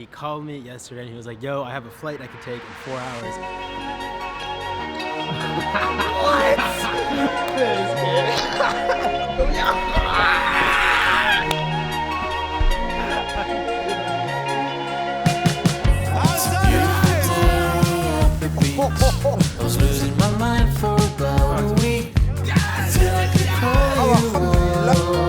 He called me yesterday and he was like, yo, I have a flight I can take in 4 hours. What? I was losing my mind for about a week. Till I could call you up.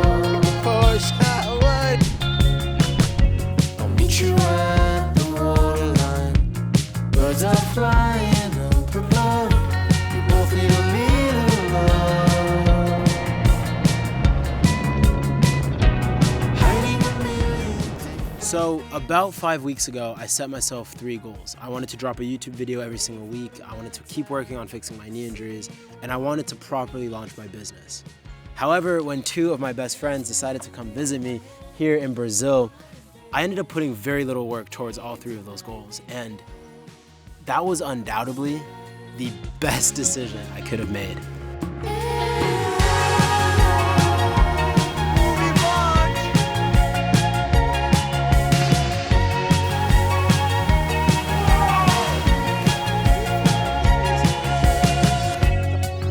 I'll meet you at the waterline. Birds are flying up above. We both need a little love. Hiding a million things. So about 5 weeks ago, I set myself 3 goals. I wanted to drop a YouTube video every single week. I wanted to keep working on fixing my knee injuries, and I wanted to properly launch my business. However, when 2 of my best friends decided to come visit me here in Brazil, I ended up putting very little work towards all 3 of those goals, and that was undoubtedly the best decision I could have made.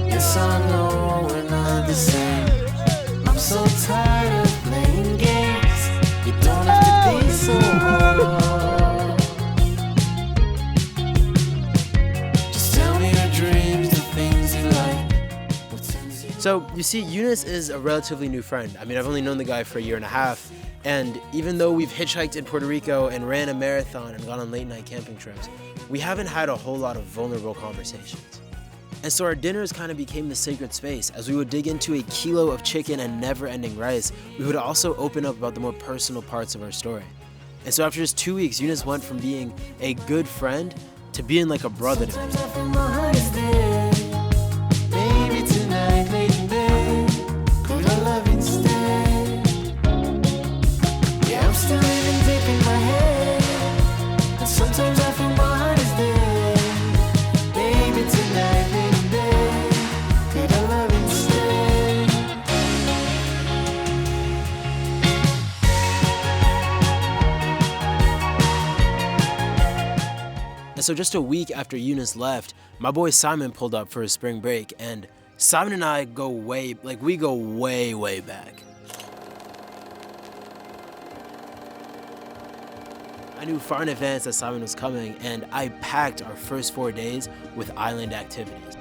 Yes, I know we're not the same. I'm so tired of playing games. You don't have to be so hard. Just tell me your dreams, the things you like. What turns you So you see, Youness is a relatively new friend. I mean, I've only known the guy for a year and a half, and even though we've hitchhiked in Puerto Rico and ran a marathon and gone on late night camping trips, we haven't had a whole lot of vulnerable conversations. And so our dinners kind of became the sacred space. As we would dig into a kilo of chicken and never-ending rice, we would also open up about the more personal parts of our story. And so after just 2 weeks, Youness went from being a good friend to being like a brother to me. Sometimes I feel my heart is dead. Maybe tonight, late in bed, could I love instead? Yeah, I'm still living deep in my head. And sometimes I feel my heart is dead. Maybe tonight, late in bed, could I love instead? And so just a week after Youness left, my boy Simon pulled up for his spring break, and Simon and I go way back. I knew far in advance that Simon was coming, and I packed our first 4 days with island activities.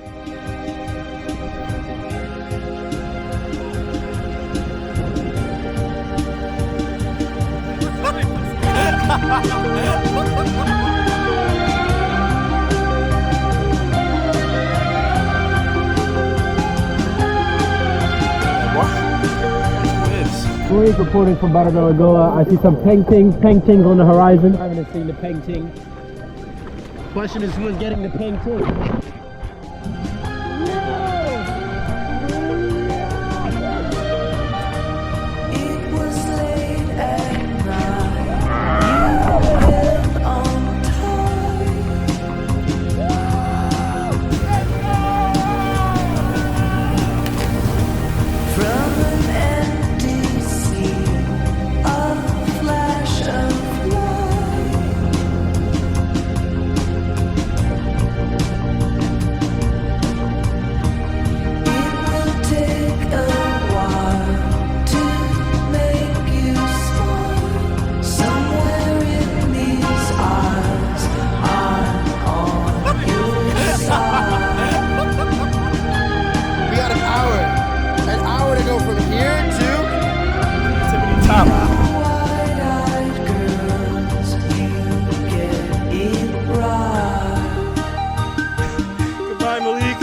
Louis reporting from Barabalagoa. I see some paintings on the horizon. I haven't seen the painting. Question is, who is getting the painting? It was late at night. You went on time. From an empty sea, a flash of light. It will take a while to make you smile. Somewhere in these eyes, I'm on your side. We got an hour to go from here to Tiffany Top. Wide-eyed girls, you get it right. Goodbye, Malik.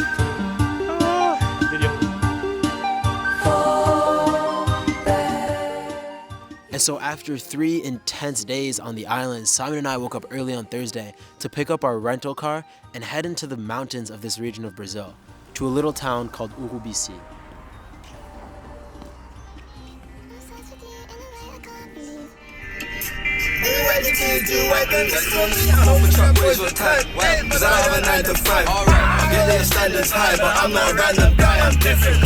Fall back. And so after 3 intense days on the island, Simon and I woke up early on Thursday to pick up our rental car and head into the mountains of this region of Brazil, to a little town called Urubisi. Cause I have a 9 to 5. Alright, get their standards high, but I'm not a random guy, I'm different.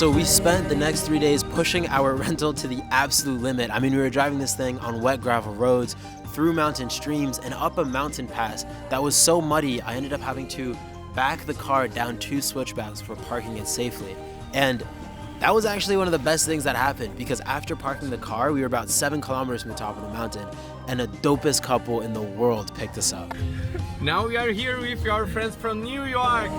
so we spent the next 3 days pushing our rental to the absolute limit. I mean, we were driving this thing on wet gravel roads, through mountain streams, and up a mountain pass that was so muddy, I ended up having to back the car down 2 switchbacks for parking it safely. And that was actually one of the best things that happened, because after parking the car, we were about 7 kilometers from the top of the mountain, and the dopest couple in the world picked us up. Now we are here with our friends from New York.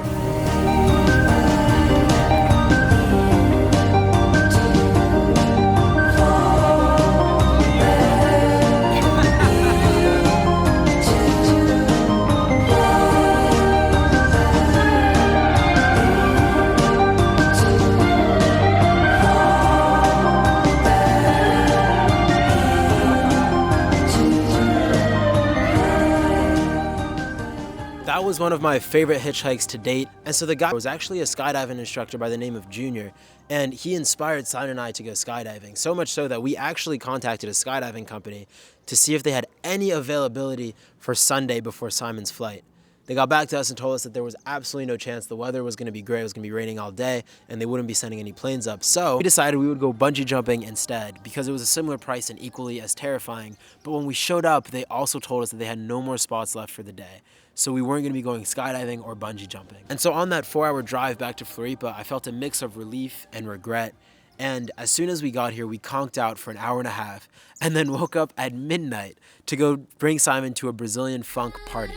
That was one of my favorite hitchhikes to date. And so the guy was actually a skydiving instructor by the name of Junior, and he inspired Simon and I to go skydiving, so much so that we actually contacted a skydiving company to see if they had any availability for Sunday before Simon's flight. They got back to us and told us that there was absolutely no chance. The weather was going to be great, it was going to be raining all day, and they wouldn't be sending any planes up. So we decided we would go bungee jumping instead, because it was a similar price and equally as terrifying. But when we showed up, they also told us that they had no more spots left for the day. So we weren't going to be going skydiving or bungee jumping. And so on that 4-hour drive back to Floripa, I felt a mix of relief and regret. And as soon as we got here, we conked out for an hour and a half, and then woke up at midnight to go bring Simon to a Brazilian funk party.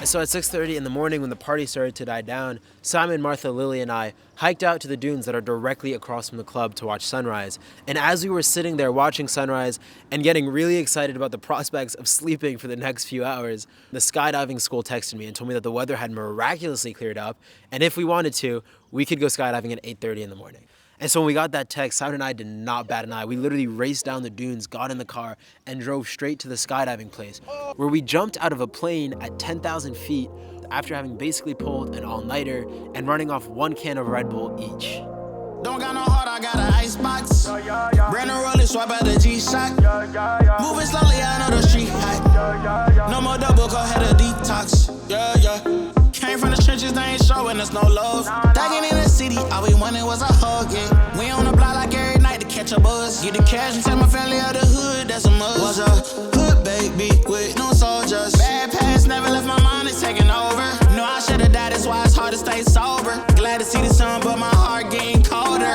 So at 6:30 in the morning, when the party started to die down, Simon, Martha, Lily, and I hiked out to the dunes that are directly across from the club to watch sunrise. And as we were sitting there watching sunrise and getting really excited about the prospects of sleeping for the next few hours, the skydiving school texted me and told me that the weather had miraculously cleared up, and if we wanted to, we could go skydiving at 8:30 in the morning. And so when we got that text, Simon and I did not bat an eye. We literally raced down the dunes, got in the car, and drove straight to the skydiving place, where we jumped out of a plane at 10,000 feet after having basically pulled an all-nighter and running off 1 can of Red Bull each. Don't got no heart, I got an icebox. Brand new roller, swipe out the G-Shock. Moving slowly, I know the street hot. No more double, go ahead a detox. Yeah, yeah. Came from the trenches, they ain't showing us no love. Thugging in the city, all we wanted was a hug, yeah. We on the block like every night to catch a buzz. Get the cash and tell my family out the hood, that's a must. Was a hood baby with no soldiers. Bad past never left my mind, it's taking over. No, I should've died, that's why it's hard to stay sober. Glad to see the sun, but my heart getting colder.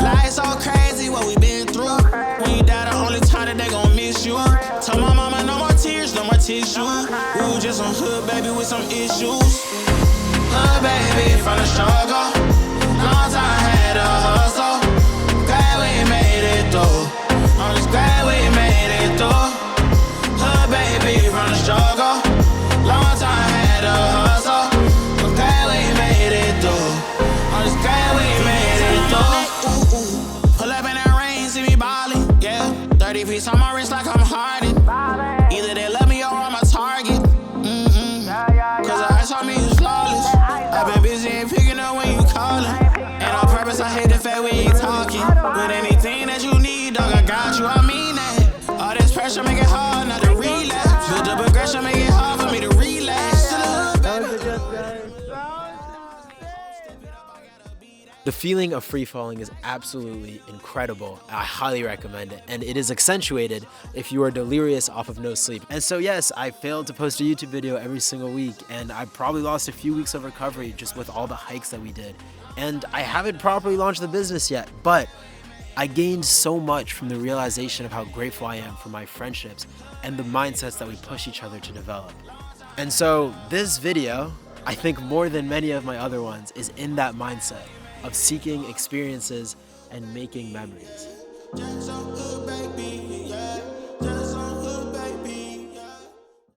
Life's so crazy, what we been through. When you die, the only time that they gon' miss you. Tell my mama no more tears, no more tissue. Ooh, just some hood baby with some issues. Hood baby from the struggle. Long time had a hustle. Glad we made it through. I'm just glad we made it through. Hood baby from the struggle. Long time had a hustle. I'm glad we made it through. I'm just glad we made it through. Pull up in that rain, see me ballin', yeah. 30 piece on my wrist like I'm Harden. Either they love me or I'm a target. Cause the ice on me is flawless. I've been busy and picking up when you callin'. And on purpose I hate the fact we ain't talking. But anything that you need, dog, I got you, I mean that. All this pressure make it hard not to relapse. Build up aggression, make it hard for me to relax. The feeling of free falling is absolutely incredible. I highly recommend it, and it is accentuated if you are delirious off of no sleep. And so yes, I failed to post a YouTube video every single week, and I probably lost a few weeks of recovery just with all the hikes that we did. And I haven't properly launched the business yet, but I gained so much from the realization of how grateful I am for my friendships and the mindsets that we push each other to develop. And so this video, I think more than many of my other ones, is in that mindset of seeking experiences and making memories.